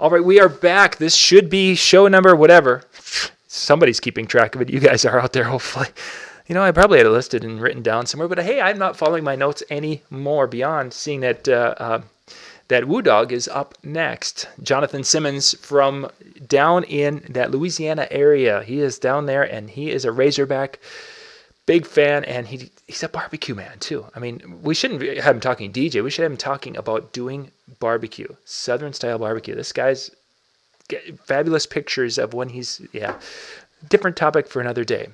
All right, we are back. This should be show number whatever. Somebody's keeping track of it. You guys are out there, hopefully. You know, I probably had it listed and written down somewhere, but hey, I'm not following my notes anymore beyond seeing that that Woo Dog is up next. Johnathan Simmons from down in that Louisiana area. He is down there, and he is a Razorback. Big fan, and he's a barbecue man, too. I mean, we shouldn't have him talking DJ. We should have him talking about doing barbecue, Southern-style barbecue. This guy's fabulous pictures of when he's, different topic for another day.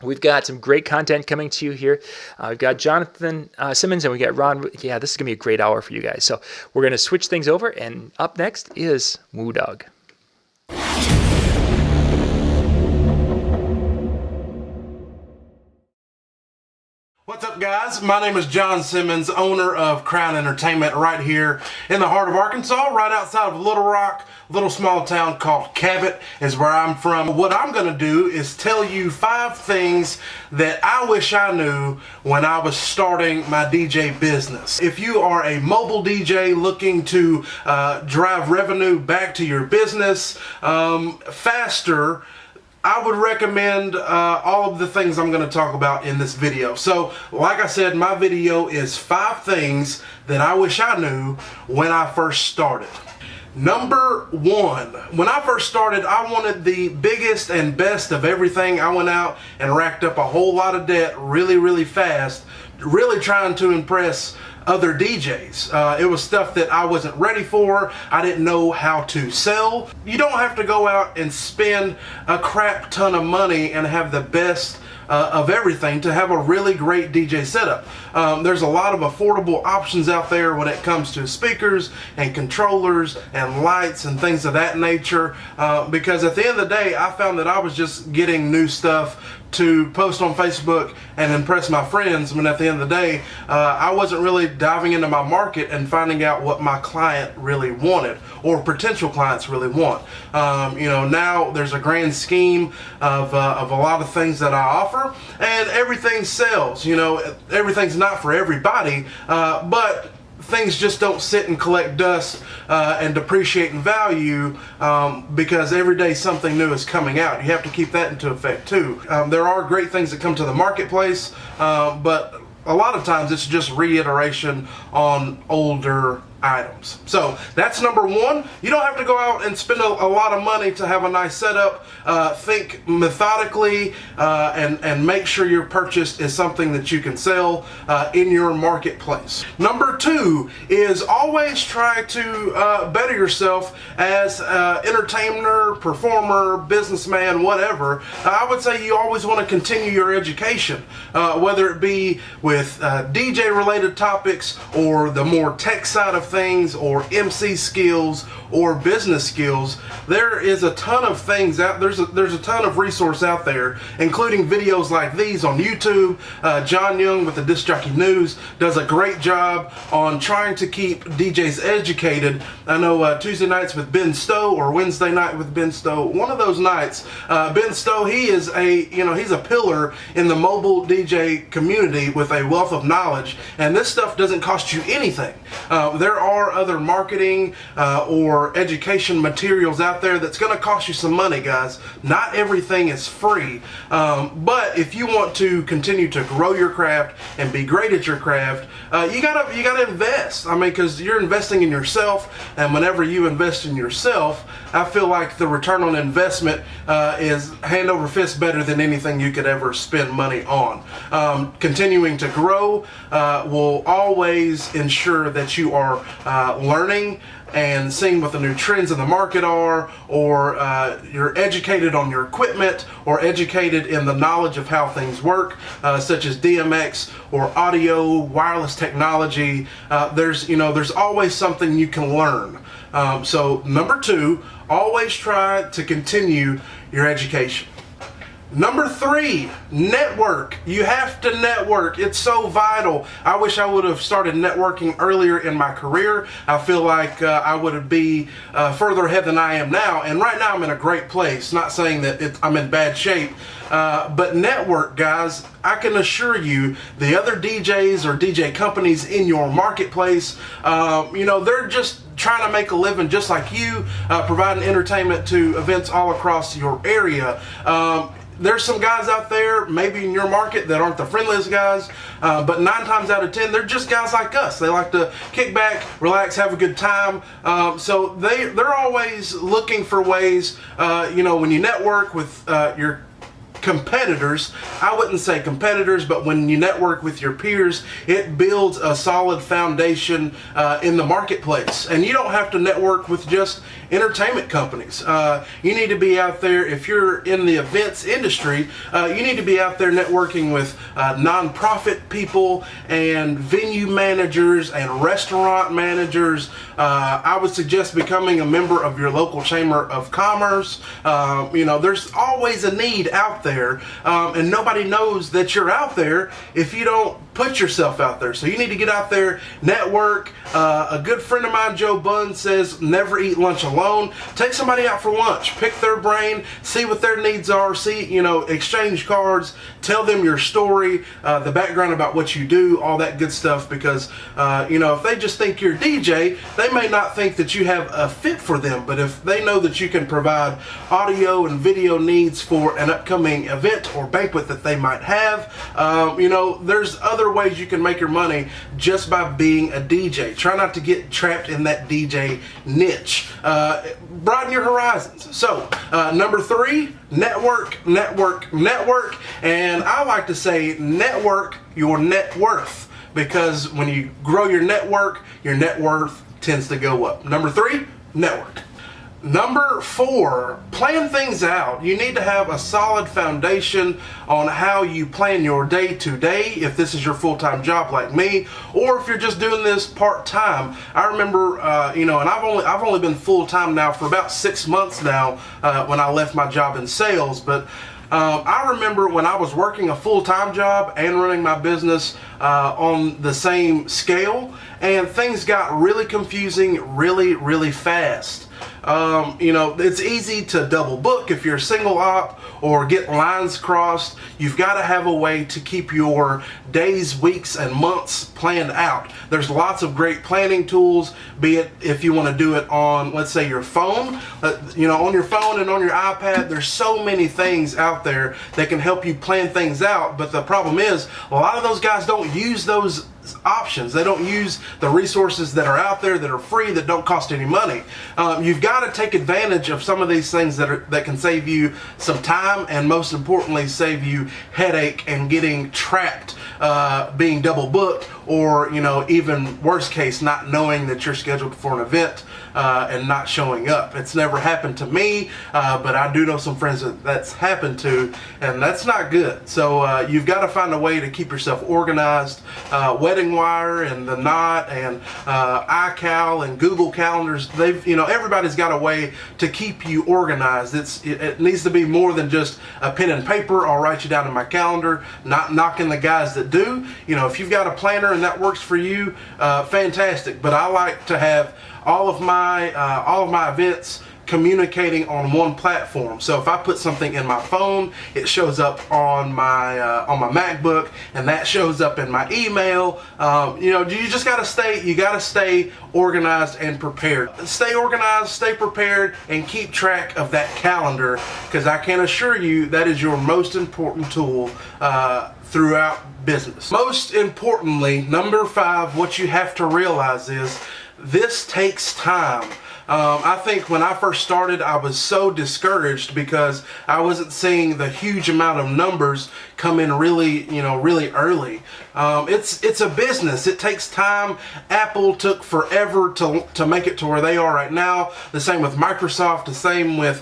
We've got some great content coming to you here. We've got Johnathan Simmons, and we got Ron. Yeah, this is going to be a great hour for you guys. So we're going to switch things over, and up next is Woo Dog. What's up, guys? My name is John Simmons, owner of Crown Entertainment right here in the heart of Arkansas, right outside of Little Rock. Little small town called Cabot is where I'm from. What I'm going to do is tell you 5 things that I wish I knew when I was starting my DJ business. If you are a mobile DJ looking to drive revenue back to your business faster, I would recommend all of the things I'm going to talk about in this video. So, like I said, my video is 5 things that I wish I knew when I first started. Number 1, when I first started, I wanted the biggest and best of everything. I went out and racked up a whole lot of debt really, really fast, really trying to impress other DJs. It was stuff that I wasn't ready for. I didn't know how to sell. You don't have to go out and spend a crap ton of money and have the best of everything to have a really great DJ setup. There's a lot of affordable options out there when it comes to speakers and controllers and lights and things of that nature, because at the end of the day, I found that I was just getting new stuff to post on Facebook and impress my friends, when at the end of the day, I wasn't really diving into my market and finding out what my client really wanted, or potential clients really want. Now there's a grand scheme of a lot of things that I offer, and everything sells. Everything's not for everybody, but things just don't sit and collect dust and depreciate in value because every day something new is coming out. You have to keep that into effect too. There are great things that come to the marketplace, but a lot of times it's just reiteration on older items. So that's number 1. You don't have to go out and spend a lot of money to have a nice setup. Think methodically and make sure your purchase is something that you can sell in your marketplace. Number 2 is always try to better yourself as entertainer, performer, businessman, whatever. I would say you always want to continue your education, whether it be with DJ related topics or the more tech side of things, or MC skills, or business skills. There is a ton of things out there's a ton of resource out there, including videos like these on YouTube. John Young with the Disc Jockey News does a great job on trying to keep DJs educated. I know Tuesday nights with Ben Stowe, or Wednesday night with Ben Stowe, one of those nights, Ben Stowe, he's a pillar in the mobile DJ community with a wealth of knowledge, and this stuff doesn't cost you anything. There are other marketing or education materials out there that's going to cost you some money, guys. Not everything is free, but if you want to continue to grow your craft and be great at your craft, you gotta invest. I mean, because you're investing in yourself, and whenever you invest in yourself, I feel like the return on investment is hand over fist better than anything you could ever spend money on. Continuing to grow will always ensure that you are learning and seeing what the new trends in the market are, or you're educated on your equipment, or educated in the knowledge of how things work, such as DMX or audio, wireless technology. There's always something you can learn. So number 2, always try to continue your education. Number 3, network. You have to network. It's so vital. I wish I would have started networking earlier in my career. I feel like I would be further ahead than I am now. And right now I'm in a great place. Not saying that I'm in bad shape. But network, guys, I can assure you the other DJs or DJ companies in your marketplace, they're just trying to make a living just like you, providing entertainment to events all across your area. There's some guys out there, maybe in your market, that aren't the friendliest guys, but 9 times out of 10, they're just guys like us. They like to kick back, relax, have a good time. So they're always looking for ways, when you network with your competitors, I wouldn't say competitors, but when you network with your peers, it builds a solid foundation in the marketplace. And you don't have to network with just entertainment companies. You need to be out there, if you're in the events industry, you need to be out there networking with nonprofit people and venue managers and restaurant managers. I would suggest becoming a member of your local chamber of commerce. There's always a need out there, and nobody knows that you're out there if you don't put yourself out there. So you need to get out there, network. A good friend of mine, Joe Bunn, says never eat lunch alone. Take somebody out for lunch, pick their brain, see what their needs are, exchange cards, tell them your story, the background about what you do, all that good stuff, because if they just think you're a DJ, they may not think that you have a fit for them. But if they know that you can provide audio and video needs for an upcoming event or banquet that they might have, there's other ways you can make your money just by being a DJ. Try not to get trapped in that DJ niche. Broaden your horizons. So, number 3, network. And I like to say network your net worth, because when you grow your network, your net worth tends to go up. Number 3, network. Number 4, plan things out. You need to have a solid foundation on how you plan your day to day, if this is your full-time job like me, or if you're just doing this part-time. I remember, and I've only been full-time now for about 6 months now, when I left my job in sales, but I remember when I was working a full-time job and running my business on the same scale, and things got really confusing really, really fast. It's easy to double book if you're a single op or get lines crossed. You've got to have a way to keep your days, weeks, and months planned out. There's lots of great planning tools, be it if you want to do it on, let's say, your phone, on your phone and on your iPad. There's so many things out there that can help you plan things out. But the problem is, a lot of those guys don't use those options. They don't use the resources that are out there that are free, that don't cost any money. You've got to take advantage of some of these things that can save you some time, and most importantly save you headache and getting trapped, being double booked, or even worst case, not knowing that you're scheduled for an event and not showing up. It's never happened to me, but I do know some friends that's happened to, and that's not good. So you've got to find a way to keep yourself organized. Wedding Wire and The Knot and iCal and Google Calendars, everybody's got a way to keep you organized. It needs to be more than just a pen and paper. I'll write you down in my calendar. Not knocking the guys that do. If you've got a planner and that works for you, fantastic. But I like to have all of my events communicating on one platform. So if I put something in my phone, it shows up on my MacBook, and that shows up in my email. You just gotta stay organized and prepared. Stay organized, stay prepared, and keep track of that calendar, because I can assure you that is your most important tool throughout business. Most importantly, number 5, what you have to realize is this takes time. I think when I first started, I was so discouraged because I wasn't seeing the huge amount of numbers come in really early. It's a business. It takes time. Apple took forever to make it to where they are right now. The same with Microsoft. The same with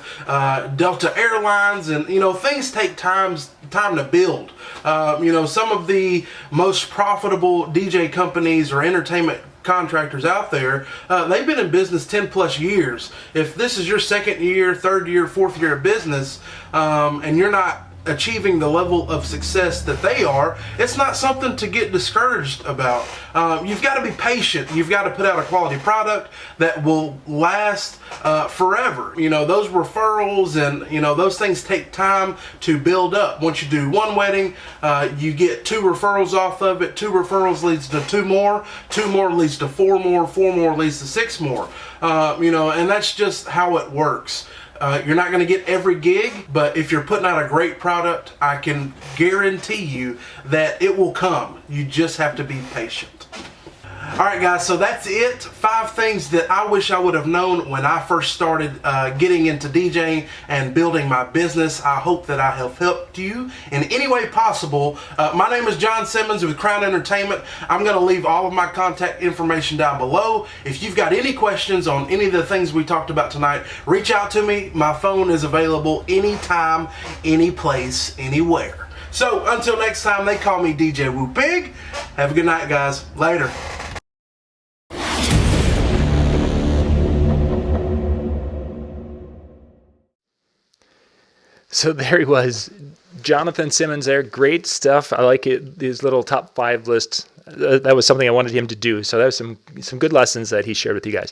Delta Airlines, and things take time to build. Some of the most profitable DJ companies or entertainment contractors out there, they've been in business 10 plus years. If this is your second year, third year, fourth year of business, and you're not achieving the level of success that they are, it's not something to get discouraged about. You've got to be patient. You've got to put out a quality product that will last forever. You know, those referrals and, you know, those things take time to build up. Once you do one wedding, you get 2 referrals off of it. 2 referrals leads to 2 more. 2 more leads to 4 more. 4 more leads to 6 more. You know, and that's just how it works. You're not going to get every gig, but if you're putting out a great product, I can guarantee you that it will come. You just have to be patient. All right, guys, so that's it. 5 things that I wish I would have known when I first started getting into DJing and building my business. I hope that I have helped you in any way possible. My name is John Simmons with Crown Entertainment. I'm going to leave all of my contact information down below. If you've got any questions on any of the things we talked about tonight, reach out to me. My phone is available anytime, any place, anywhere. So until next time, they call me DJ Woo Pig. Have a good night, guys. Later. So there he was, Johnathan Simmons there. Great stuff. I like it. These little top 5 lists. That was something I wanted him to do. So that was some good lessons that he shared with you guys.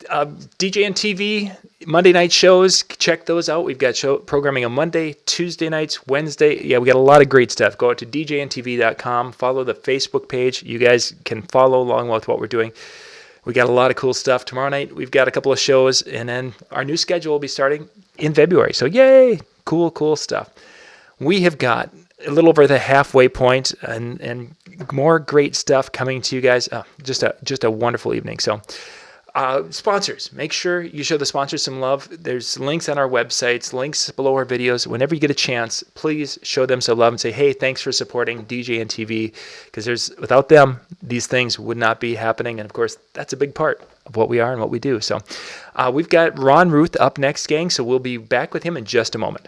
DJ and TV, Monday night shows. Check those out. We've got show programming on Monday, Tuesday nights, Wednesday. Yeah, we got a lot of great stuff. Go out to djntv.com. Follow the Facebook page. You guys can follow along with what we're doing. We got a lot of cool stuff. Tomorrow night, we've got a couple of shows, and then our new schedule will be starting in February. So yay! Cool stuff. We have got a little over the halfway point, and more great stuff coming to you guys. Just a wonderful evening. So sponsors, make sure you show the sponsors some love. There's links on our websites, links below our videos. Whenever you get a chance, please show them some love and say, hey, thanks for supporting DJ and TV, because without them, these things would not be happening. And of course, that's a big part of what we are and what we do. So we've got Ruth up next, gang. So we'll be back with him in just a moment.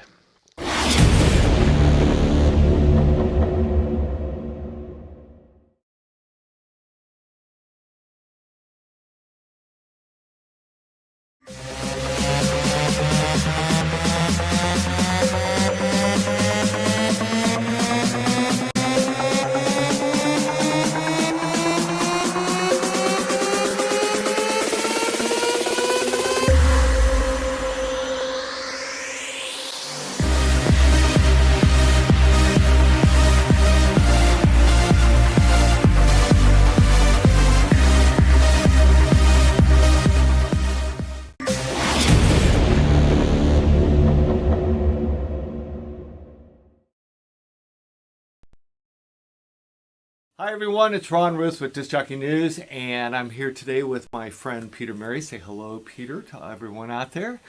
Hi everyone, it's Ruth with Disc Jockey News, and I'm here today with my friend Peter Murray. Say hello, Peter, to everyone out there.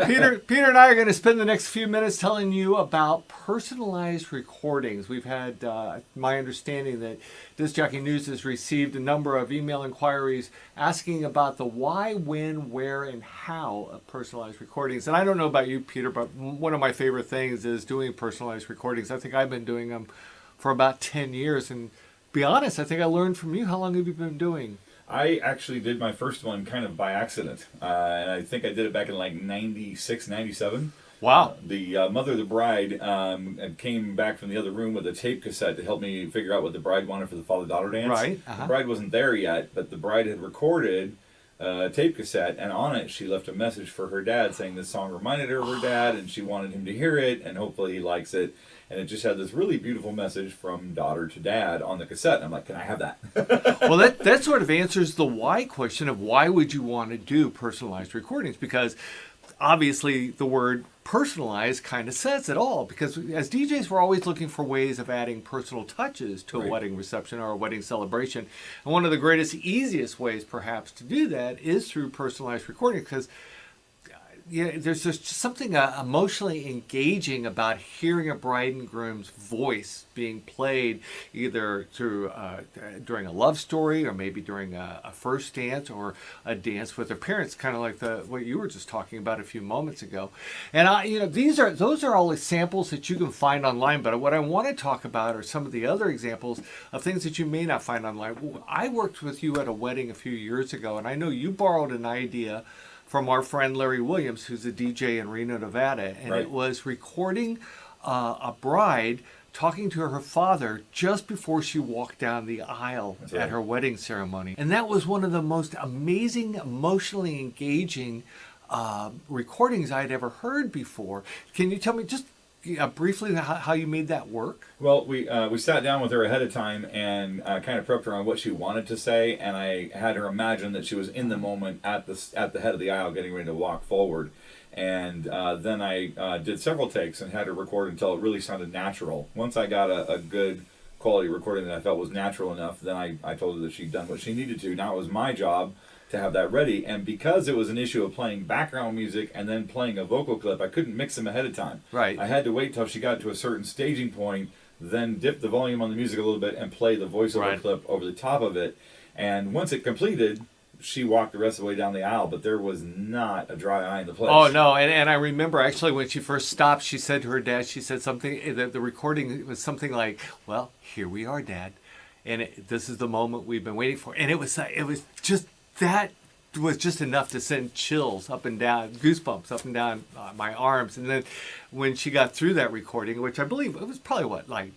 Peter and I are going to spend the next few minutes telling you about personalized recordings. We've had my understanding that Disc Jockey News has received a number of email inquiries asking about the why, when, where, and how of personalized recordings. And I don't know about you, Peter, but one of my favorite things is doing personalized recordings. I think I've been doing them for about 10 years, and be honest, I think I learned from you. How long have you been doing? I actually did my first one kind of by accident. And I think I did it back in like 96, 97. Wow. The mother of the bride came back from the other room with a tape cassette to help me figure out what the bride wanted for the father-daughter dance. Right. The bride wasn't there yet, but the bride had recorded a tape cassette, and on it she left a message for her dad saying this song reminded her of her dad, and she wanted him to hear it, and hopefully he likes it. And it just had this really beautiful message from daughter to dad on the cassette. And I'm like, can I have that? Well, that sort of answers the why question of why would you want to do personalized recordings? Because obviously the word personalized kind of says it all. Because as DJs, we're always looking for ways of adding personal touches to a wedding reception or a wedding celebration. And one of the greatest, easiest ways perhaps to do that is through personalized recording, because there's just something emotionally engaging about hearing a bride and groom's voice being played either through during a love story or maybe during a first dance or a dance with their parents, kind of like what you were just talking about a few moments ago. And those are all samples that you can find online. But what I want to talk about are some of the other examples of things that you may not find online. I worked with you at a wedding a few years ago, and I know you borrowed an idea from our friend Larry Williams, who's a DJ in Reno, Nevada, and It was recording a bride talking to her father just before she walked down the aisle right. at her wedding ceremony. And that was one of the most amazing, emotionally engaging recordings I'd ever heard before. Can you tell me just briefly how you made that work? Well, we sat down with her ahead of time and kind of prepped her on what she wanted to say, and I had her imagine that she was in the moment at the head of the aisle getting ready to walk forward. And then I did several takes and had her record until it really sounded natural. Once I got a good quality recording that I felt was natural enough, then I told her that she'd done what she needed to. Now it was my job to have that ready, and because it was an issue of playing background music and then playing a vocal clip, I couldn't mix them ahead of time. Right. I had to wait till she got to a certain staging point, then dip the volume on the music a little bit and play the voiceover clip over the top of it. And once it completed, she walked the rest of the way down the aisle, but there was not a dry eye in the place. Oh, no. And I remember actually when she first stopped, she said to her dad, she said something, the recording was something like, well, here we are, Dad. And this is the moment we've been waiting for. And it was just, that was just enough to send chills up and down, goosebumps up and down my arms. And then when she got through that recording, which I believe it was probably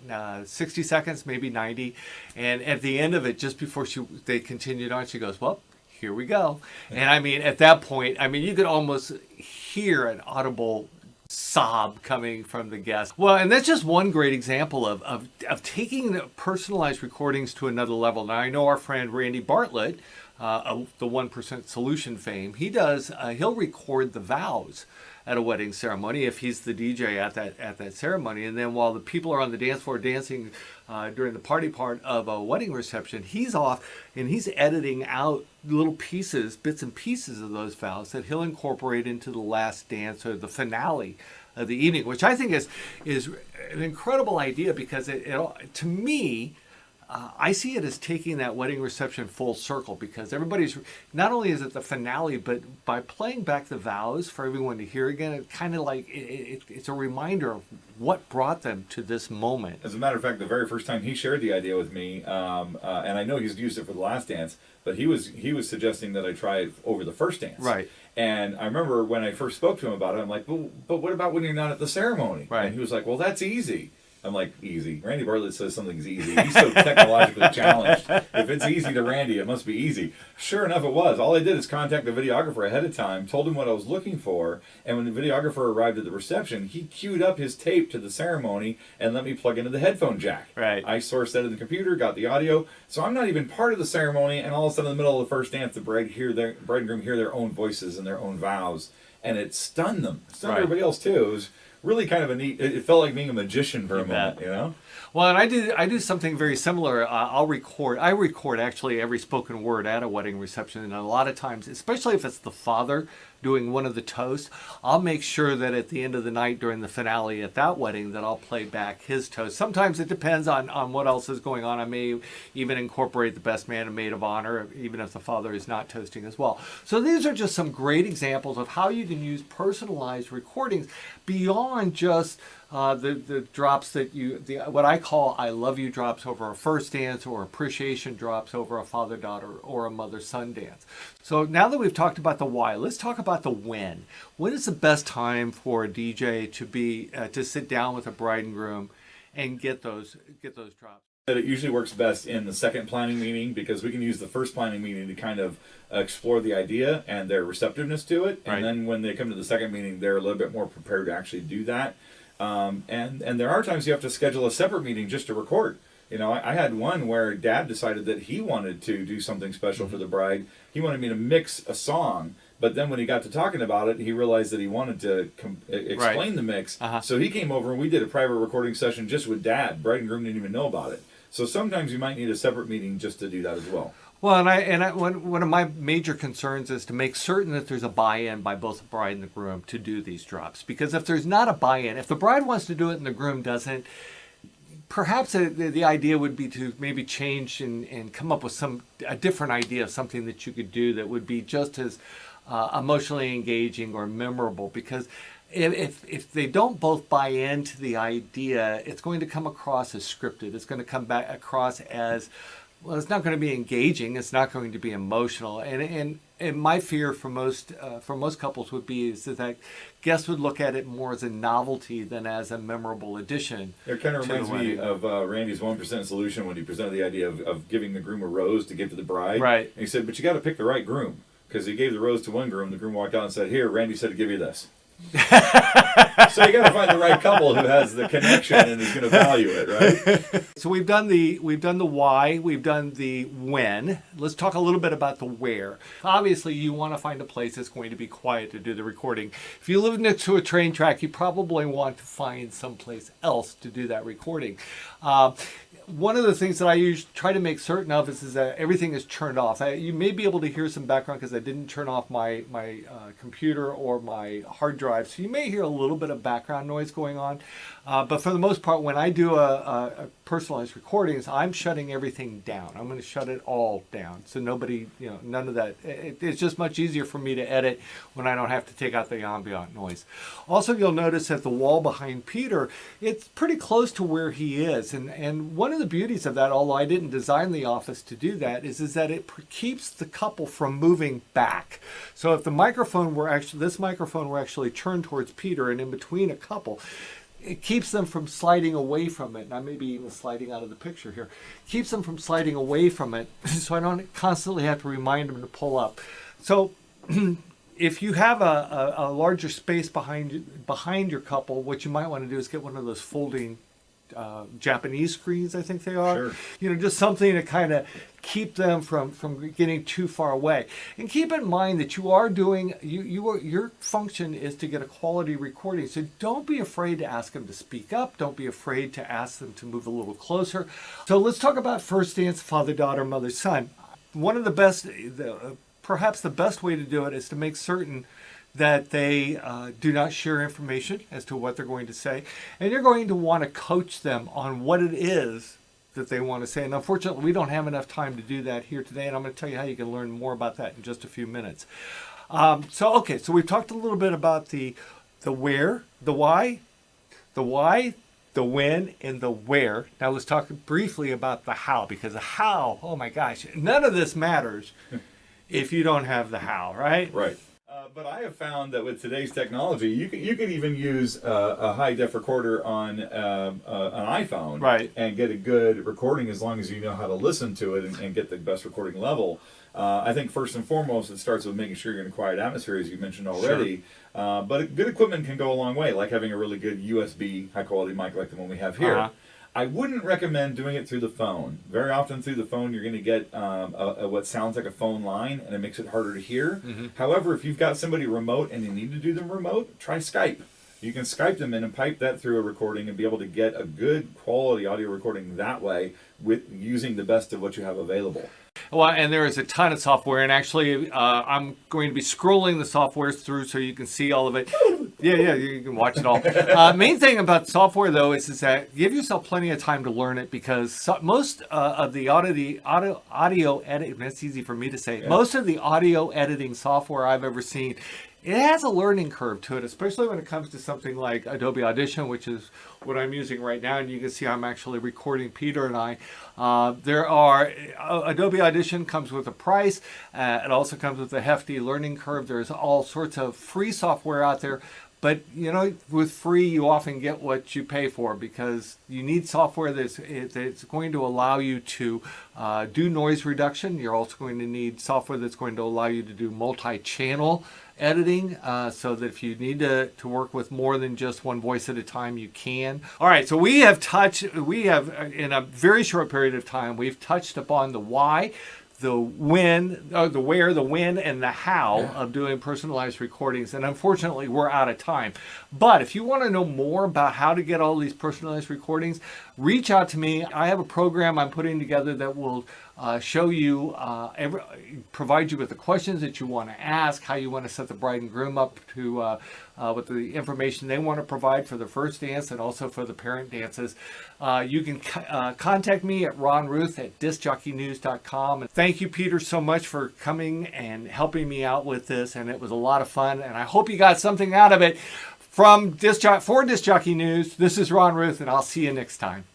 60 seconds, maybe 90. And at the end of it, just before they continued on, she goes, well, here we go. And I mean, at that point, I mean, you could almost hear an audible sob coming from the guest. Well, and that's just one great example of taking the personalized recordings to another level. Now, I know our friend Randy Bartlett, the 1% Solution fame, he'll record the vows at a wedding ceremony if he's the DJ at that ceremony. And then while the people are on the dance floor dancing during the party part of a wedding reception, he's off and he's editing out little pieces, bits and pieces of those vows that he'll incorporate into the last dance or the finale of the evening, which I think is an incredible idea because to me, I see it as taking that wedding reception full circle because everybody's, not only is it the finale, but by playing back the vows for everyone to hear again, it kind of like, it's a reminder of what brought them to this moment. As a matter of fact, the very first time he shared the idea with me, and I know he's used it for the last dance, but he was suggesting that I try it over the first dance. Right. And I remember when I first spoke to him about it, I'm like, but what about when you're not at the ceremony? Right. And he was like, well, that's easy. I'm like, easy. Randy Bartlett says something's easy. He's so technologically challenged. If it's easy to Randy, it must be easy. Sure enough, it was. All I did is contact the videographer ahead of time, told him what I was looking for, and when the videographer arrived at the reception, he queued up his tape to the ceremony and let me plug into the headphone jack. Right. I sourced that in the computer, got the audio, so I'm not even part of the ceremony, and all of a sudden in the middle of the first dance, the bride and groom hear their own voices and their own vows, and it stunned them. It stunned everybody else, too. It was really kind of a neat, it felt like being a magician for a moment, you know? Well, and I do something very similar. I record actually every spoken word at a wedding reception, and a lot of times, especially if it's the father doing one of the toasts, I'll make sure that at the end of the night during the finale at that wedding that I'll play back his toast. Sometimes it depends on what else is going on. I may even incorporate the best man and maid of honor, even if the father is not toasting as well. So these are just some great examples of how you can use personalized recordings beyond just the drops that what I call I love you drops over a first dance or appreciation drops over a father-daughter or a mother-son dance. So now that we've talked about the why, let's talk about the when. When is the best time for a DJ to sit down with a bride and groom and get those drops? It usually works best in the second planning meeting because we can use the first planning meeting to kind of explore the idea and their receptiveness to it. And then when they come to the second meeting, they're a little bit more prepared to actually do that. And there are times you have to schedule a separate meeting just to record. You know, I had one where Dad decided that he wanted to do something special for the bride. He wanted me to mix a song, but then when he got to talking about it, he realized that he wanted to explain the mix. So he came over and we did a private recording session just with Dad. Bride and groom didn't even know about it. So sometimes you might need a separate meeting just to do that as well. Well, one of my major concerns is to make certain that there's a buy-in by both the bride and the groom to do these drops. Because if there's not a buy-in, if the bride wants to do it and the groom doesn't, perhaps the idea would be to maybe change and come up with a different idea of something that you could do that would be just as emotionally engaging or memorable. Because if they don't both buy into the idea, it's going to come across as scripted. It's going to come back across as Well, it's not going to be engaging. It's not going to be emotional. And my fear for most couples would be is that guests would look at it more as a novelty than as a memorable addition. It kind of reminds me of Randy's 1% solution when he presented the idea of giving the groom a rose to give to the bride. Right. And he said, but you got to pick the right groom, because he gave the rose to one groom. The groom walked out and said, "Here, Randy said to give you this." So you got to find the right couple who has the connection and is going to value it, right? So we've done the why, we've done the when. Let's talk a little bit about the where. Obviously, you want to find a place that's going to be quiet to do the recording. If you live next to a train track, you probably want to find someplace else to do that recording. One of the things that I try to make certain of is that everything is turned off. You may be able to hear some background because I didn't turn off my computer or my hard drive, so you may hear a little bit of background noise going on. But for the most part, when I do a personalized recordings, I'm shutting everything down. I'm going to shut it all down, so nobody, none of that. It's just much easier for me to edit when I don't have to take out the ambient noise. Also, you'll notice that the wall behind Peter, it's pretty close to where he is, and one of the beauties of that, although I didn't design the office to do that, is that it keeps the couple from moving back. So if this microphone were actually turned towards Peter and in between a couple, it keeps them from sliding away from it. And I may be even sliding out of the picture here. Keeps them from sliding away from it, so I don't constantly have to remind them to pull up. So if you have a larger space behind your couple, what you might want to do is get one of those folding Japanese screens, I think they are. Sure. Just something to kind of keep them from getting too far away. And keep in mind that you are doing, your function is to get a quality recording. So don't be afraid to ask them to speak up. Don't be afraid to ask them to move a little closer. So let's talk about first dance, father, daughter, mother, son. One of the best, perhaps the best way to do it is to make certain that they do not share information as to what they're going to say. And you're going to want to coach them on what it is that they want to say. And unfortunately, we don't have enough time to do that here today. And I'm going to tell you how you can learn more about that in just a few minutes. So we've talked a little bit about the where, the why, the when, and the where. Now let's talk briefly about the how, because the how, oh my gosh, none of this matters if you don't have the how, right? Right. But I have found that with today's technology, you could even use a high def recorder on an iPhone, right, and get a good recording as long as you know how to listen to it and get the best recording level. I think first and foremost, it starts with making sure you're in a quiet atmosphere, as you mentioned already. Sure. But good equipment can go a long way, like having a really good USB high quality mic like the one we have here. Uh-huh. I wouldn't recommend doing it through the phone. Very often through the phone, you're going to get what sounds like a phone line, and it makes it harder to hear. Mm-hmm. However, if you've got somebody remote and you need to do them remote, try Skype. You can Skype them in and pipe that through a recording and be able to get a good quality audio recording that way with using the best of what you have available. Well, and there is a ton of software, and actually I'm going to be scrolling the software through so you can see all of it. Yeah, you can watch it all. Main thing about software, though, is that give yourself plenty of time to learn it, because most of the audio editing, that's easy for me to say, most of the audio editing software I've ever seen, it has a learning curve to it, especially when it comes to something like Adobe Audition, which is what I'm using right now. And you can see I'm actually recording Peter and I. Adobe Audition comes with a price. It also comes with a hefty learning curve. There's all sorts of free software out there. But, with free, you often get what you pay for, because you need software that's going to allow you to do noise reduction. You're also going to need software that's going to allow you to do multi-channel editing, so that if you need to work with more than just one voice at a time, you can. All right, so we have in a very short period of time, we've touched upon the why, the when, the where, the when, and the how of doing personalized recordings. And unfortunately, we're out of time. But if you want to know more about how to get all these personalized recordings, reach out to me. I have a program I'm putting together that will show you, provide you with the questions that you want to ask, how you want to set the bride and groom up to with the information they want to provide for the first dance and also for the parent dances. You can contact me at ronruth@discjockeynews.com. And thank you, Peter, so much for coming and helping me out with this. And it was a lot of fun. And I hope you got something out of it. For Disc Jockey News, this is Ron Ruth, and I'll see you next time.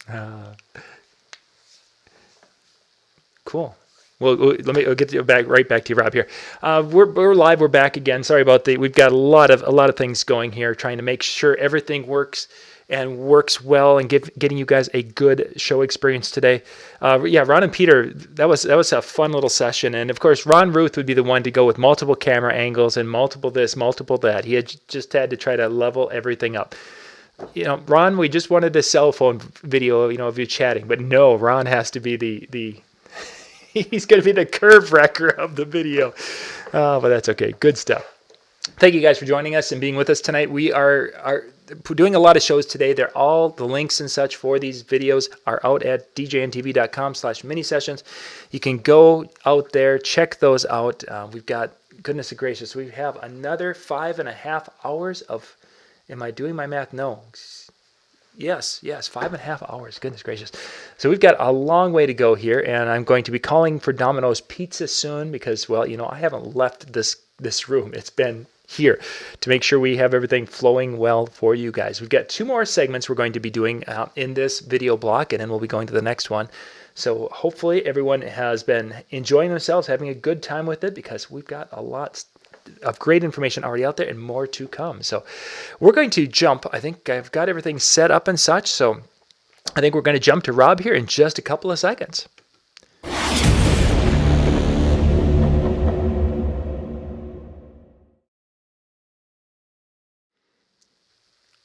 Uh, cool. Well, let me get you right back to you, Rob. Here, we're live. We're back again. Sorry about we've got a lot of things going here, trying to make sure everything works and works well, and getting you guys a good show experience today. Yeah, Ron and Peter, that was a fun little session, and of course, Ruth would be the one to go with multiple camera angles and multiple this, multiple that. He had just had to try to level everything up. Ron, we just wanted a cell phone video, of you chatting, but no, Ron has to be the he's going to be the curve wrecker of the video. But that's okay. Good stuff. Thank you guys for joining us and being with us tonight. We are doing a lot of shows today. They're all, the links and such for these videos are out at djntv.com/mini-sessions. You can go out there, check those out. We've got, goodness gracious, we have another 5.5 hours of, am I doing my math? No. Yes, 5.5 hours. Goodness gracious. So we've got a long way to go here, and I'm going to be calling for Domino's Pizza soon because, well, I haven't left this room. It's been here to make sure we have everything flowing well for you guys. We've got 2 more segments we're going to be doing in this video block, and then we'll be going to the next one. So hopefully everyone has been enjoying themselves, having a good time with it, because we've got a lot of great information already out there and more to come. So we're going to jump. I think I've got everything set up and such. So I think we're going to jump to Rob here in just a couple of seconds.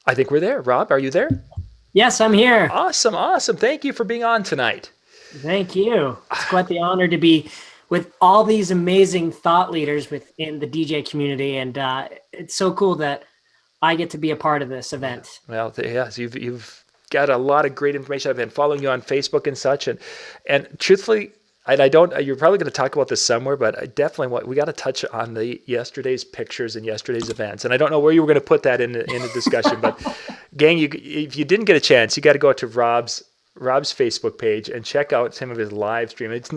I think we're there. Rob, are you there? Yes, I'm here. Awesome. Thank you for being on tonight. Thank you. It's quite the honor to be with all these amazing thought leaders within the DJ community, and it's so cool that I get to be a part of this event. Well, yes, you've got a lot of great information. I've been following you on Facebook and such, and truthfully, I don't. You're probably going to talk about this somewhere, but I definitely we got to touch on the yesterday's pictures and yesterday's events. And I don't know where you were going to put that in the discussion, but gang, if you didn't get a chance, you got to go to Rob's Facebook page and check out some of his live stream. It's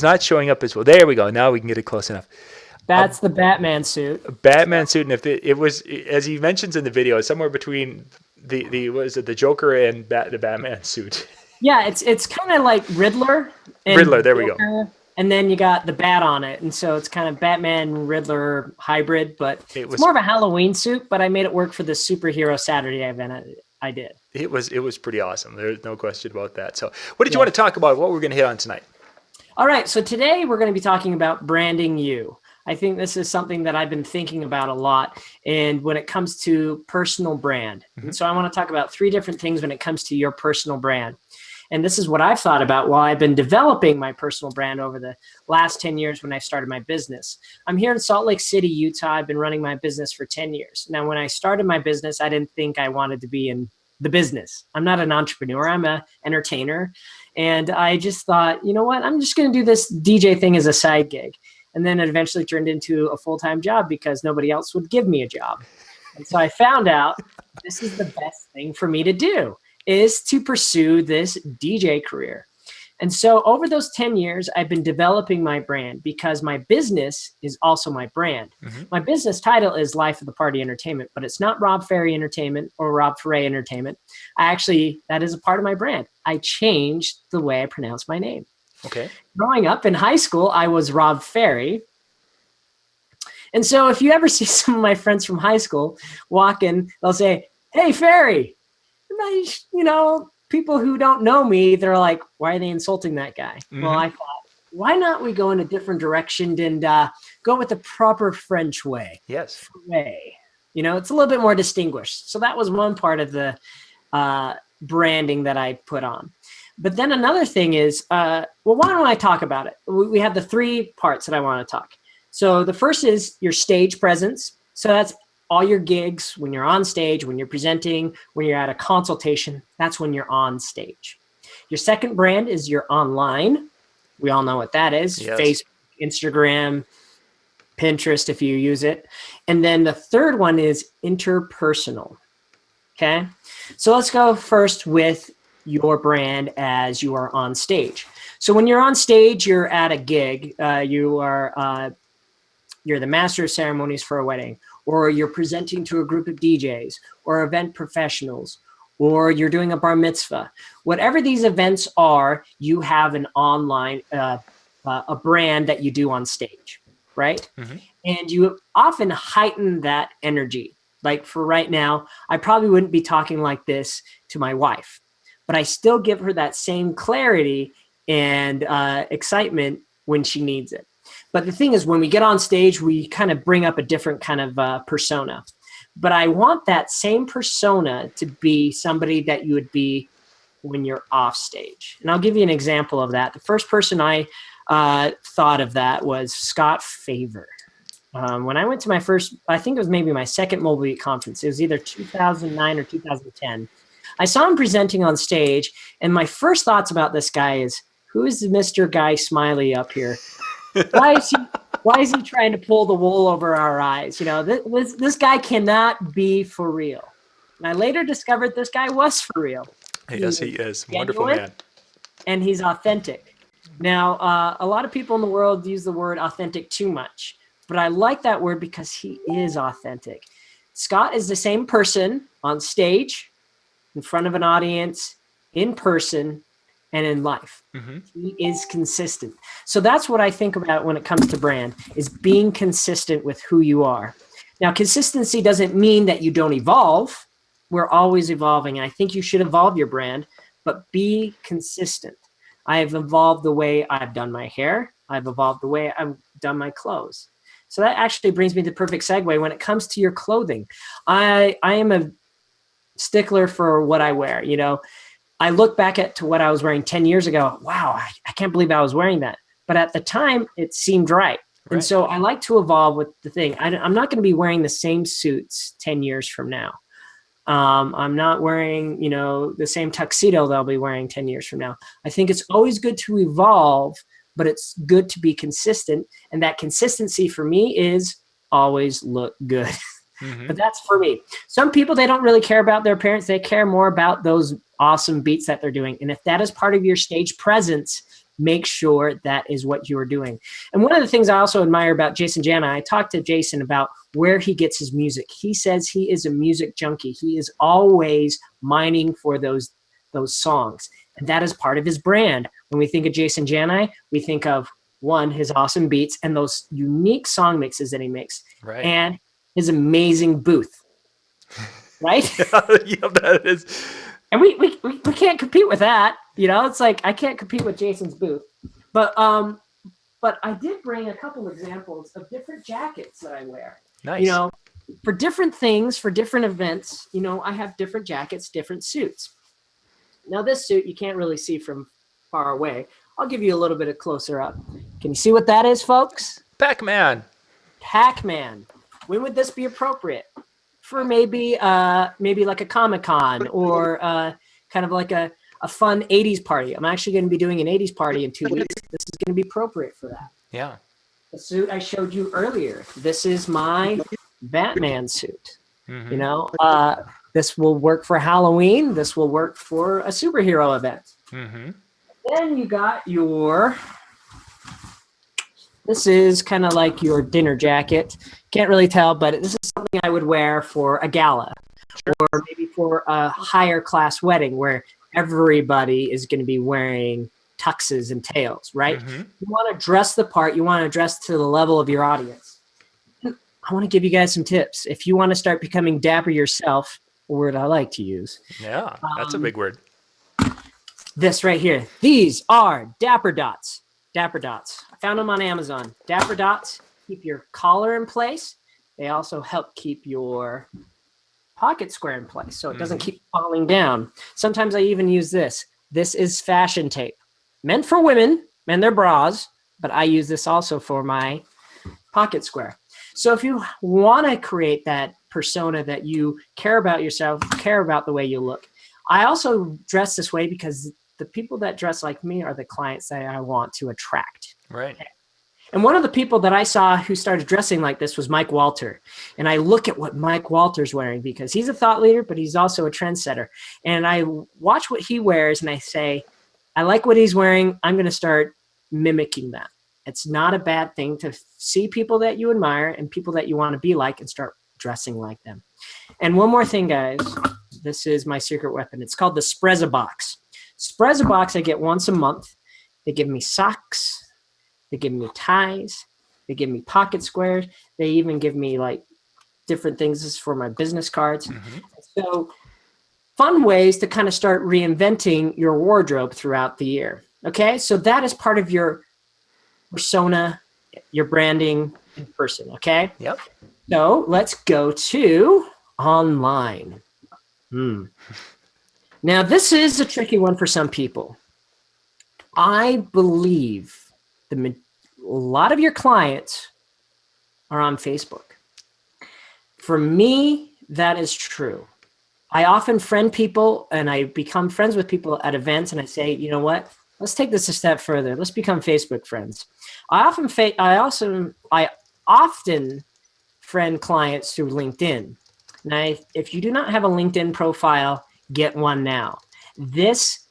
not showing up as well. There we go. Now we can get it close enough. That's the Batman suit. Batman suit, and if it was, as he mentions in the video, somewhere between the Joker and the Batman suit. Yeah, it's kind of like Riddler. There we go. And then you got the bat on it, and so it's kind of Batman Riddler hybrid, but it's more of a Halloween suit. But I made it work for the superhero Saturday event I did. It was pretty awesome. There's no question about that. So, what did you want to talk about? What we're going to hit on tonight? All right. So today we're going to be talking about branding you. I think this is something that I've been thinking about a lot. And when it comes to personal brand, and so I want to talk about 3 different things when it comes to your personal brand. And this is what I've thought about while I've been developing my personal brand over the last 10 years when I started my business. I'm here in Salt Lake City, Utah. I've been running my business for 10 years. Now, when I started my business, I didn't think I wanted to be in the business. I'm not an entrepreneur. I'm an entertainer. And I just thought, you know what? I'm just going to do this DJ thing as a side gig. And then it eventually turned into a full-time job because nobody else would give me a job. And so I found out this is the best thing for me to do, is to pursue this DJ career. And so over those 10 years, I've been developing my brand because my business is also my brand. My business title is Life of the Party Entertainment, but it's not Rob Ferre Entertainment or Rob Ferre Entertainment. That is a part of my brand. I changed the way I pronounce my name. Okay. Growing up in high school, I was Rob Ferre. And so if you ever see some of my friends from high school walking, they'll say, "Hey, Ferre." And people who don't know me, they're like, why are they insulting that guy? Well, I thought, why not we go in a different direction and go with the proper French way? Yes. Way. It's a little bit more distinguished. So that was one part of the branding that I put on. But then another thing is, why don't I talk about it? We have the 3 parts that I want to talk. So the first is your stage presence. So that's all your gigs, when you're on stage, when you're presenting, when you're at a consultation, that's when you're on stage. Your second brand is your online. We all know what that is. Yes. Facebook, Instagram, Pinterest, if you use it. And then the third one is interpersonal. Okay. So let's go first with your brand as you are on stage. So when you're on stage, you're at a gig, you're the master of ceremonies for a wedding, or you're presenting to a group of DJs or event professionals, or you're doing a bar mitzvah. Whatever these events are, you have an online, a brand that you do on stage, right? Mhm. And you often heighten that energy. Like for right now, I probably wouldn't be talking like this to my wife, but I still give her that same clarity and excitement when she needs it. But the thing is, when we get on stage, we kind of bring up a different kind of persona. But I want that same persona to be somebody that you would be when you're off stage. And I'll give you an example of that. The first person I thought of that was Scott Favor. When I went to my first, I think it was maybe my second Mobile Beat conference. It was either 2009 or 2010. I saw him presenting on stage, and my first thoughts about this guy is, who is Mr. Guy Smiley up here? Why is he trying to pull the wool over our eyes? You know, this guy cannot be for real. And I later discovered this guy was for real. Yes, he is. Wonderful Genuine, man. and he's authentic. Now, a lot of people in the world use the word authentic too much, but I like that word because he is authentic. Scott is the same person on stage, in front of an audience, in person, and in life. Mm-hmm. He is consistent. So that's what I think about when it comes to brand, is being consistent with who you are. Now, consistency doesn't mean that you don't evolve. We're always evolving. And I think you should evolve your brand, but be consistent. I have evolved the way I've done my hair. I've evolved the way I've done my clothes. So that actually brings me to the perfect segue when it comes to your clothing. I am a stickler for what I wear. You know, I look back to what I was wearing 10 years ago. Wow, I can't believe I was wearing that. But at the time, it seemed right. And so I like to evolve with the thing. I'm not going to be wearing the same suits 10 years from now. I'm not wearing, you know, the same tuxedo that I'll be wearing 10 years from now. I think it's always good to evolve, but it's good to be consistent. And that consistency for me is always look good. Mm-hmm. But that's for me. Some people, they don't really care about their appearance. They care more about those awesome beats that they're doing. And if that is part of your stage presence, make sure that is what you're doing. And one of the things I also admire about Jason Jana, I talked to Jason about where he gets his music. He says he is a music junkie. He is always mining for those songs. And that is part of his brand. When we think of Jason Jana, we think of, one, his awesome beats and those unique song mixes that he makes. Right. And his amazing booth. Right? Yeah, that is. And we can't compete with that. You know, it's like I can't compete with Jason's booth. But I did bring a couple examples of different jackets that I wear. Nice. You know, for different things, for different events, you know, I have different jackets, different suits. Now this suit you can't really see from far away. I'll give you a little bit of closer up. Can you see what that is, folks? Pac-Man. Pac-Man. When would this be appropriate? For maybe like a Comic-Con or kind of like a fun 80s party. I'm actually going to be doing an 80s party in 2 weeks. This is going to be appropriate for that. Yeah. The suit I showed you earlier. This is my Batman suit. Mm-hmm. You know, this will work for Halloween. This will work for a superhero event. Mm-hmm. Then you got this is kind of like your dinner jacket. Can't really tell, but this is something I would wear for a gala. Sure. Or maybe for a higher class wedding where everybody is going to be wearing tuxes and tails, right? Mm-hmm. You want to dress the part. You want to dress to the level of your audience. I want to give you guys some tips. If you want to start becoming dapper yourself, a word I like to use. Yeah, that's a big word. This right here. These are Dapper Dots. Dapper Dots. I found them on Amazon. Dapper Dots keep your collar in place. They also help keep your pocket square in place so it doesn't keep falling down. Sometimes I even use this. This is fashion tape. Meant for women and their bras, but I use this also for my pocket square. So if you want to create that persona that you care about yourself, care about the way you look. I also dress this way because the people that dress like me are the clients that I want to attract. Right. And one of the people that I saw who started dressing like this was Mike Walter. And I look at what Mike Walter's wearing because he's a thought leader, but he's also a trendsetter. And I watch what he wears and I say, I like what he's wearing. I'm going to start mimicking that. It's not a bad thing to see people that you admire and people that you want to be like and start dressing like them. And one more thing, guys. This is my secret weapon. It's called the Sprezza box. Sprezza box I get once a month. They give me socks. They give me ties. They give me pocket squares. They even give me like different things. This is for my business cards. So fun ways to kind of start reinventing your wardrobe throughout the year. Okay, so that is part of your persona, your branding in person. Okay. Yep. So let's go to online. Now, this is a tricky one for some people. I believe a lot of your clients are on Facebook. For me, that is true. I often friend people and I become friends with people at events and I say, you know what? Let's take this a step further. Let's become Facebook friends. I often friend clients through LinkedIn. Now, if you do not have a LinkedIn profile, get one now. This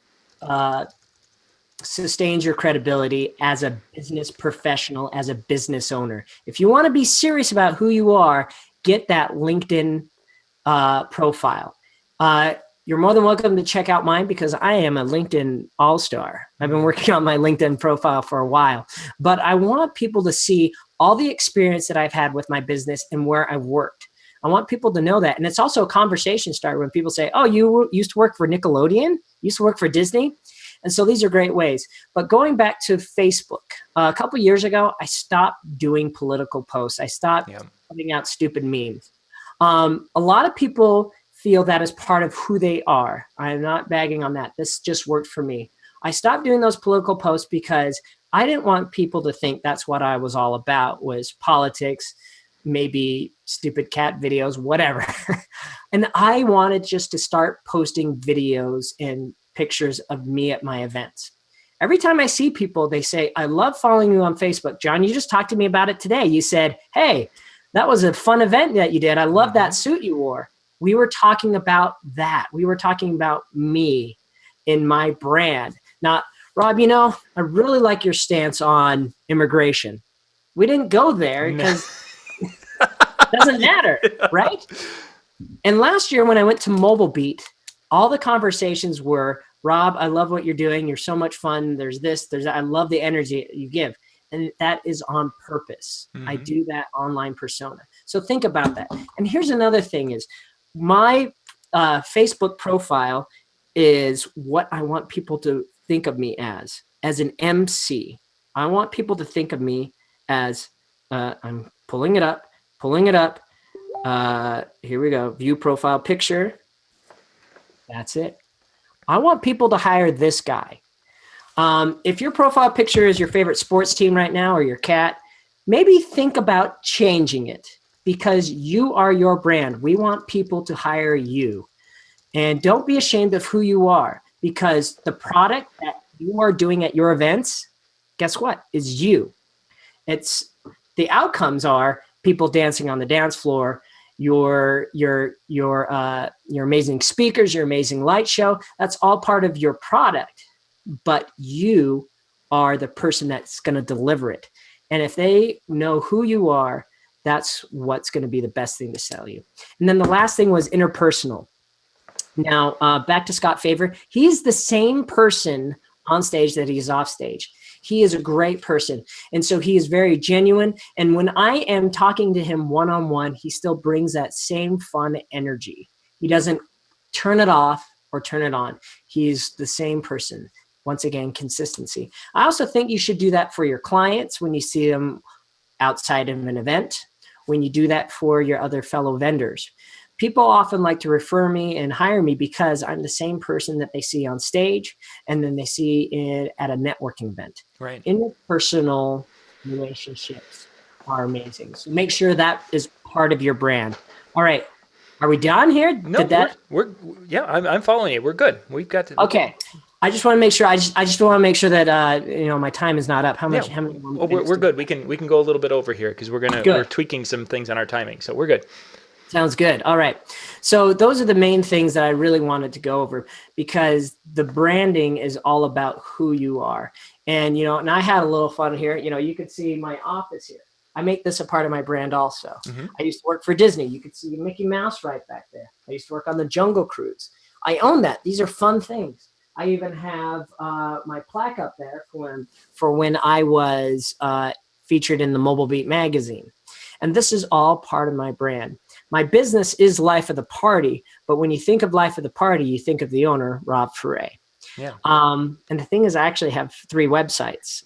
sustains your credibility as a business professional, as a business owner. If you want to be serious about who you are, get that LinkedIn profile. You're more than welcome to check out mine because I am a LinkedIn all-star. I've been working on my LinkedIn profile for a while, but I want people to see all the experience that I've had with my business and where I've worked. I want people to know that. And it's also a conversation starter when people say, oh, you used to work for Nickelodeon? You used to work for Disney? And so these are great ways. But going back to Facebook, a couple of years ago, I stopped doing political posts. I stopped putting out stupid memes. A lot of people feel that is part of who they are. I'm not bagging on that. This just worked for me. I stopped doing those political posts because I didn't want people to think that's what I was all about, was politics, maybe stupid cat videos, whatever. And I wanted just to start posting videos and pictures of me at my events. Every time I see people, they say, I love following you on Facebook. John, you just talked to me about it today. You said, hey, that was a fun event that you did. I love that suit you wore. We were talking about that. We were talking about me in my brand. Now, Rob, you know, I really like your stance on immigration. We didn't go there because it doesn't matter, right? And last year when I went to Mobile Beat, all the conversations were, Rob, I love what you're doing. You're so much fun. There's this, there's that. I love the energy you give. And that is on purpose. I do that online persona. So think about that. And here's another thing is, my Facebook profile is what I want people to think of me as an MC. I want people to think of me as, I'm pulling it up. Here we go. View profile picture. That's it. I want people to hire this guy. If your profile picture is your favorite sports team right now or your cat, maybe think about changing it. Because you are your brand. We want people to hire you. And don't be ashamed of who you are, because the product that you are doing at your events, guess what, is you. It's the outcomes are people dancing on the dance floor, your amazing speakers, your amazing light show. That's all part of your product, but you are the person that's going to deliver it. And if they know who you are, that's what's going to be the best thing to sell you. And then the last thing was interpersonal. Now, back to Scott Favor. He's the same person on stage that he's off stage. He is a great person. And so he is very genuine. And when I am talking to him one-on-one, he still brings that same fun energy. He doesn't turn it off or turn it on. He's the same person. Once again, consistency. I also think you should do that for your clients when you see them outside of an event, when you do that for your other fellow vendors. People often like to refer me and hire me because I'm the same person that they see on stage and then they see it at a networking event. Right. Interpersonal relationships are amazing. So make sure that is part of your brand. All right. Are we done here? No, I'm following you. We're good. We've got to. Okay. I just want to make sure. I just want to make sure that my time is not up. How many? Oh, we're good. We can go a little bit over here because we're tweaking some things on our timing, so we're good. Sounds good. All right. So those are the main things that I really wanted to go over because the branding is all about who you are. And and I had a little fun here. You could see my office here. I make this a part of my brand also. Mhm. I used to work for Disney. You can see Mickey Mouse right back there. I used to work on the Jungle Cruise. I own that. These are fun things. I even have my plaque up there for when I was featured in the Mobile Beat magazine. And this is all part of my brand. My business is Life of the Party, but when you think of Life of the Party, you think of the owner, Rob Ferre. Yeah. And the thing is, I actually have 3 websites,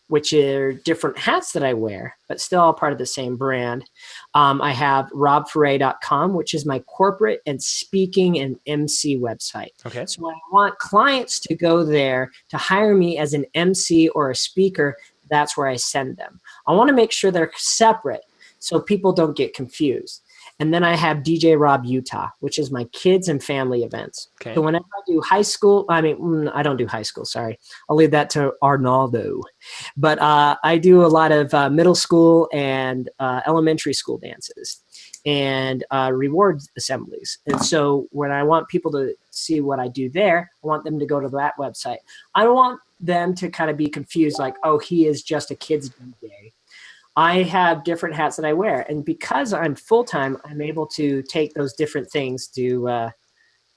which are different hats that I wear, but still all part of the same brand. I have robferre.com, which is my corporate and speaking and MC website. Okay. So when I want clients to go there to hire me as an MC or a speaker, that's where I send them. I want to make sure they're separate so people don't get confused. And then I have DJ Rob Utah, which is my kids and family events. Okay. So whenever I do high school, I don't do high school, sorry. I'll leave that to Arnaldo. But I do a lot of middle school and elementary school dances and reward assemblies. And so when I want people to see what I do there, I want them to go to that website. I don't want them to kind of be confused like, oh, he is just a kid's DJ. I have different hats that I wear. And because I'm full-time, I'm able to take those different things, do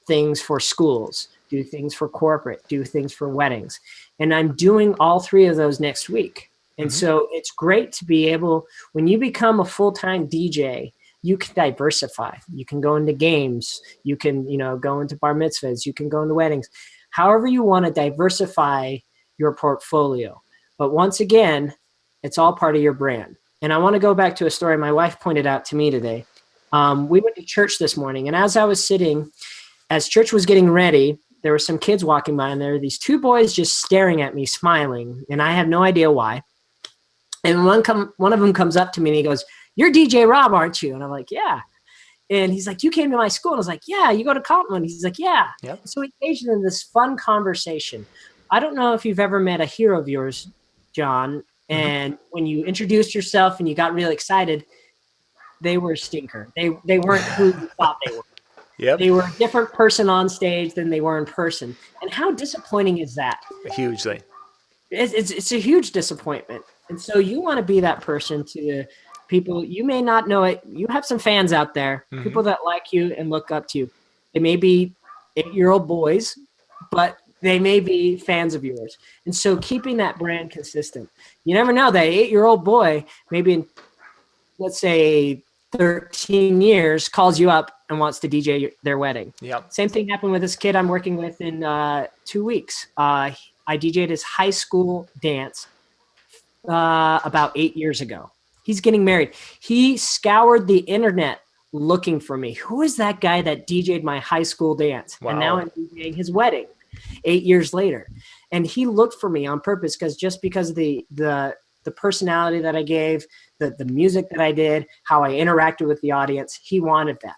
things for schools, do things for corporate, do things for weddings. And I'm doing all 3 of those next week. And so it's great to be able, when you become a full-time DJ, you can diversify. You can go into games. You can, go into bar mitzvahs. You can go into weddings. However you want to diversify your portfolio. But once again, it's all part of your brand. And I want to go back to a story my wife pointed out to me today. We went to church this morning, and as I was sitting, as church was getting ready, there were some kids walking by, and there were these 2 boys just staring at me, smiling, and I have no idea why. And one of them comes up to me, and he goes, "You're DJ Rob, aren't you?" And I'm like, "Yeah." And he's like, "You came to my school?" And I was like, "Yeah." "You go to Compton?" He's like, "Yeah." Yep. So we engaged in this fun conversation. I don't know if you've ever met a hero of yours, John, and when you introduced yourself and you got really excited, they were a stinker. They weren't who you thought they were. Yep. They were a different person on stage than they were in person. And how disappointing is that? Hugely. It's a huge disappointment. And so you want to be that person to people. You may not know it. You have some fans out there, people that like you and look up to you. They may be 8-year-old boys, but they may be fans of yours. And so keeping that brand consistent. You never know, that 8-year-old boy, maybe in, let's say, 13 years, calls you up and wants to DJ their wedding. Yep. Same thing happened with this kid I'm working with in 2 weeks. I DJ'd his high school dance about 8 years ago. He's getting married. He scoured the internet looking for me. Who is that guy that DJ'd my high school dance? Wow. And now I'm DJing his wedding 8 years later. And he looked for me on purpose because of the personality that I gave, the music that I did, how I interacted with the audience. He wanted that.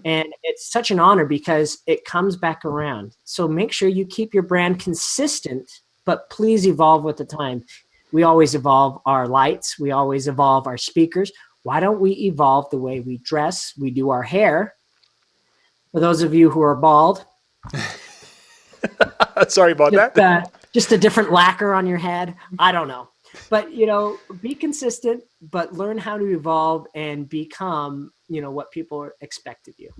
And it's such an honor because it comes back around. So make sure you keep your brand consistent, but please evolve with the time. We always evolve our lights. We always evolve our speakers. Why don't we evolve the way we dress? We do our hair. For those of you who are bald. Sorry about that. Just a different lacquer on your head. I don't know. But, be consistent, but learn how to evolve and become, what people expect of you.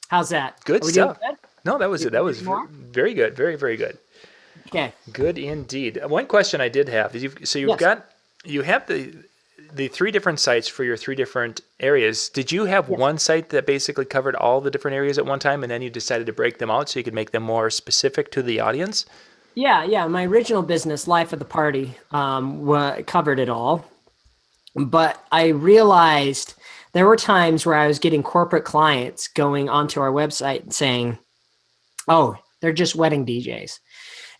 How's that? Good stuff. Good? No, that was very good. Very, very good. Okay. Good indeed. One question I did have is you have the 3 different sites for your 3 different areas. Did you have one site that basically covered all the different areas at one time, and then you decided to break them out so you could make them more specific to the audience? Yeah. My original business, Life of the Party, covered it all. But I realized there were times where I was getting corporate clients going onto our website and saying, "Oh, they're just wedding DJs."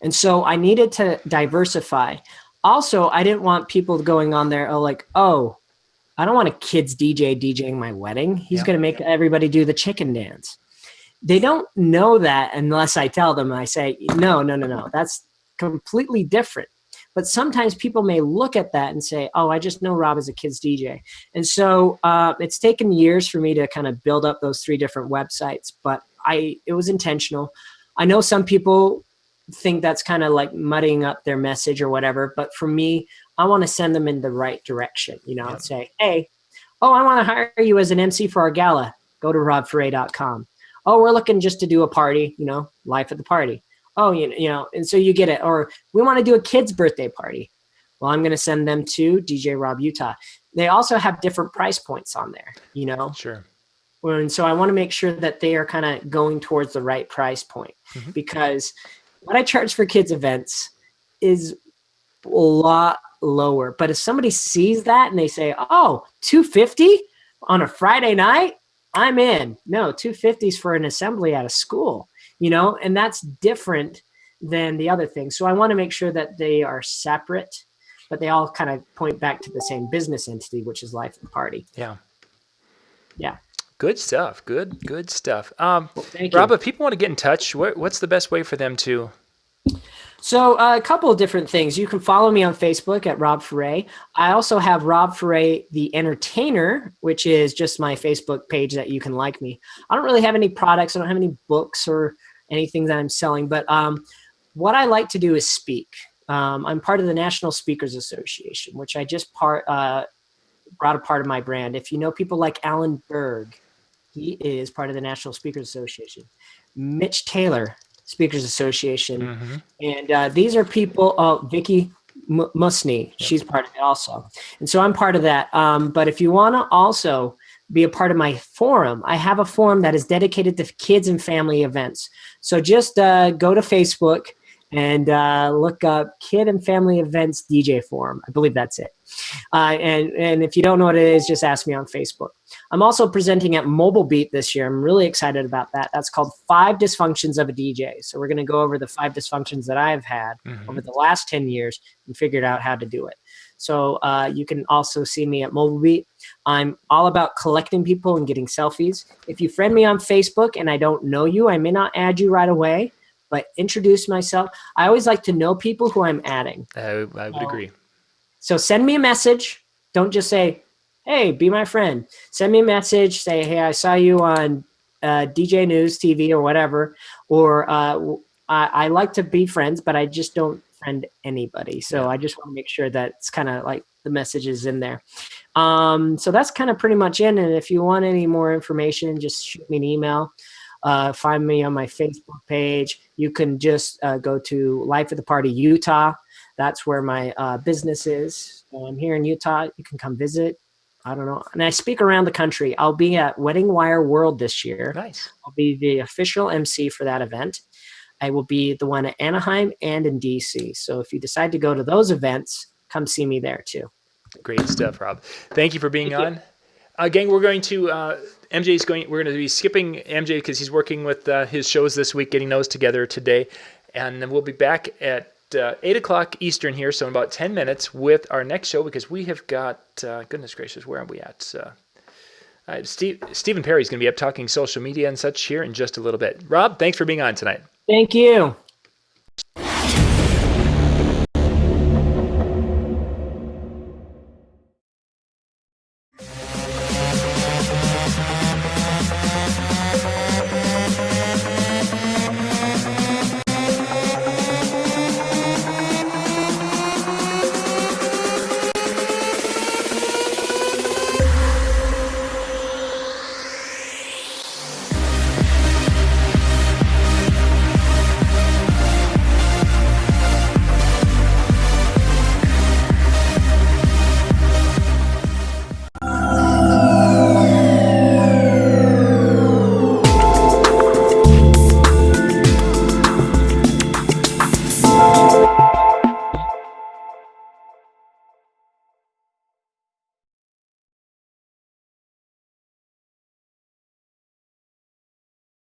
And so I needed to diversify. Also, I didn't want people going on there, I don't want a kid's DJ DJing my wedding. He's going to make everybody do the chicken dance. They don't know that unless I tell them. I say, no, that's completely different. But sometimes people may look at that and say, "Oh, I just know Rob is a kid's DJ." And so it's taken years for me to kind of build up those 3 different websites, but it was intentional. I know some people think that's kind of like muddying up their message or whatever. But for me, I want to send them in the right direction, say, hey, I want to hire you as an MC for our gala. Go to robferre.com. Oh, we're looking just to do a party, life at the party. Oh, and so you get it. Or we want to do a kid's birthday party. Well, I'm going to send them to DJ Rob Utah. They also have different price points on there, Sure. And so I want to make sure that they are kind of going towards the right price point, because what I charge for kids events is a lot lower. But if somebody sees that and they say, oh, $250 on a Friday night, I'm in. No, $250 is for an assembly at a school, and that's different than the other thing. So I want to make sure that they are separate, but they all kind of point back to the same business entity, which is Life and Party. Yeah. Yeah. Good stuff. Good stuff. Thank you. Rob, if people want to get in touch, what's the best way for them to? So a couple of different things. You can follow me on Facebook at Rob Ferre. I also have Rob Ferre, the Entertainer, which is just my Facebook page that you can like me. I don't really have any products. I don't have any books or anything that I'm selling, but what I like to do is speak. I'm part of the National Speakers Association, which I just brought a part of my brand. If you know people like Alan Berg, he is part of the National Speakers Association. Mitch Taylor, Speakers Association. And these are people, Vicky Musney, she's part of it also. And so I'm part of that. But if you want to also be a part of my forum, I have a forum that is dedicated to kids and family events. So just go to Facebook and look up Kid and Family Events DJ Forum. I believe that's it. And if you don't know what it is, just ask me on Facebook. I'm also presenting at Mobile Beat this year. I'm really excited about that. That's called 5 Dysfunctions of a DJ. So we're going to go over the 5 dysfunctions that I've had over the last 10 years and figured out how to do it. So you can also see me at Mobile Beat. I'm all about collecting people and getting selfies. If you friend me on Facebook and I don't know you, I may not add you right away, but introduce myself. I always like to know people who I'm adding. I would agree. So send me a message. Don't just say, hey, be my friend. Send me a message. Say, hey, I saw you on DJ News TV or whatever. Or I like to be friends, but I just don't friend anybody. So I just want to make sure that it's kind of like the message is in there. So that's kind of pretty much it. And if you want any more information, just shoot me an email. Find me on my Facebook page. You can just go to Life at the Party Utah. That's where my business is. I'm here in Utah. You can come visit. I don't know. And I speak around the country. I'll be at Wedding Wire World this year. Nice. I'll be the official MC for that event. I will be the one at Anaheim and in DC. So if you decide to go to those events, come see me there too. Great stuff, Rob. Thank you for being on. Gang, we're going to we're going to be skipping MJ because he's working with his shows this week, getting those together today. And then we'll be back at 8 o'clock Eastern here, so in about 10 minutes with our next show, because we have got, goodness gracious, where are we at? Stephen Perry's going to be up talking social media and such here in just a little bit. Rob, thanks for being on tonight. Thank you.